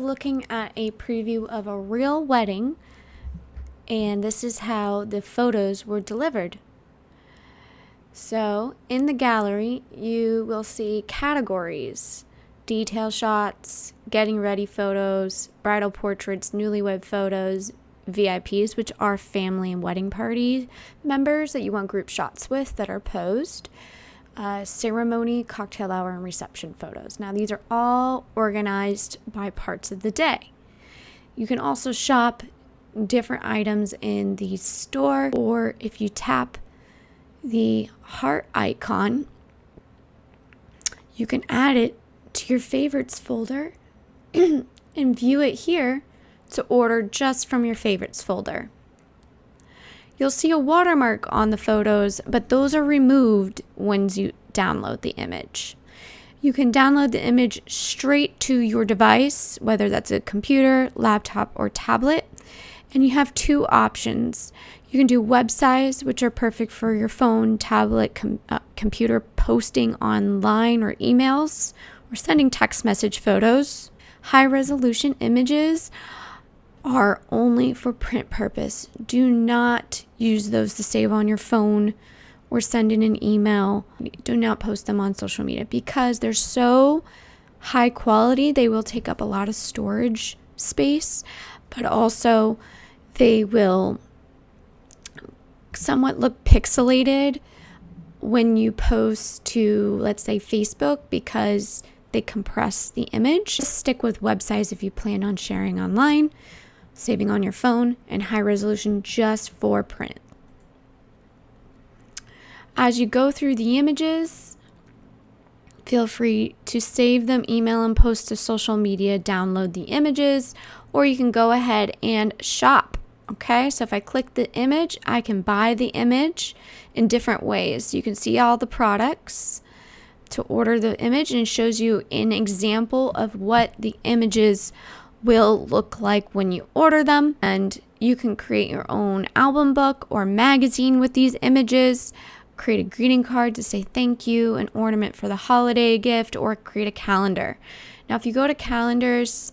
looking at a preview of a real wedding, and this is how the photos were delivered. So in the gallery, you will see categories: detail shots, getting ready photos, bridal portraits, newlywed photos, VIPs, which are family and wedding party members that you want group shots with that are posed, ceremony, cocktail hour, and reception photos. Now, these are all organized by parts of the day. You can also shop different items in the store, or if you tap the heart icon, you can add it to your favorites folder and view it here to order just from your favorites folder. You'll see a watermark on the photos, but those are removed when you download the image. You can download the image straight to your device, whether that's a computer, laptop, or tablet. And you have two options. You can do web size, which are perfect for your phone, tablet, computer posting online or emails, or sending text message photos. High resolution images are only for print purpose. Do not use those to save on your phone or send in an email. Do not post them on social media because they're so high quality. They will take up a lot of storage space, but also they will somewhat look pixelated when you post to, let's say, Facebook, because they compress the image. Just stick with web size if you plan on sharing online, saving on your phone, and high resolution just for print. As you go through the images, feel free to save them, email and post to social media, download the images, or you can go ahead and shop. Okay, so if I click the image, I can buy the image in different ways. You can see all the products to order the image, and it shows you an example of what the images will look like when you order them. And you can create your own album book or magazine with these images, create a greeting card to say thank you, an ornament for the holiday gift, or create a calendar. Now, if you go to calendars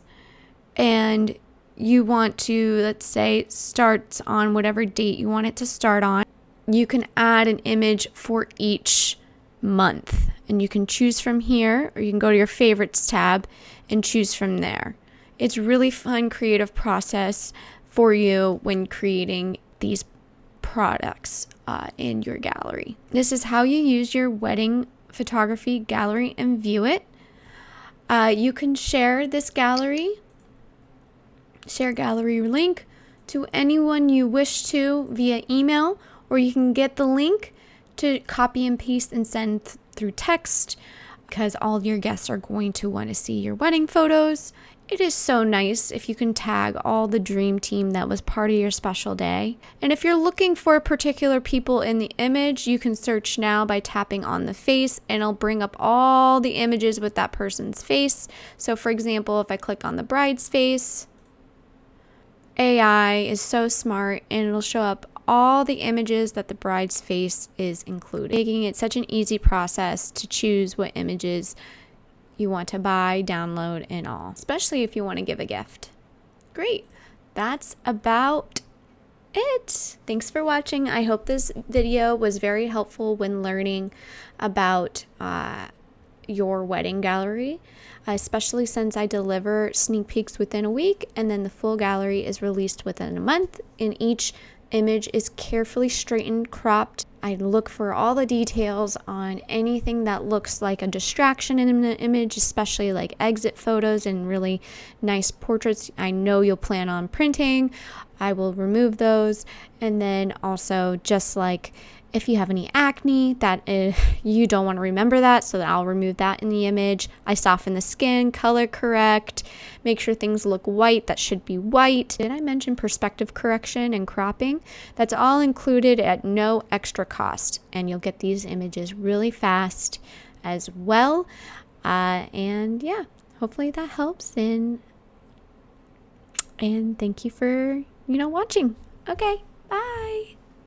and you want to, let's say, start on whatever date you want it to start on, you can add an image for each month. And you can choose from here, or you can go to your favorites tab and choose from there. It's really fun, creative process for you when creating these products in your gallery. This is how you use your wedding photography gallery and view it. You can share this gallery, share gallery link to anyone you wish to via email, or you can get the link to copy and paste and send through text, because all your guests are going to want to see your wedding photos. It is so nice if you can tag all the dream team that was part of your special day. And if you're looking for particular people in the image, you can search now by tapping on the face, and it'll bring up all the images with that person's face. So for example, if I click on the bride's face, AI is so smart, and it'll show up all the images that the bride's face is included, making it such an easy process to choose what images you want to buy, download, and all, especially if you want to give a gift. Great. That's about it. Thanks for watching. I hope this video was very helpful when learning about your wedding gallery, especially since I deliver sneak peeks within a week, and then the full gallery is released within a month, and each image is carefully straightened, cropped. I look for all the details on anything that looks like a distraction in the image, especially like exit photos and really nice portraits I know you'll plan on printing. I will remove those. And then also, just like if you have any acne that you don't want to remember that, so that I'll remove that in the image. I soften the skin, color correct, make sure things look white that should be white. Did I mention perspective correction and cropping? That's all included at no extra cost, and you'll get these images really fast as well. And yeah, hopefully that helps, and thank you for watching. Okay, bye.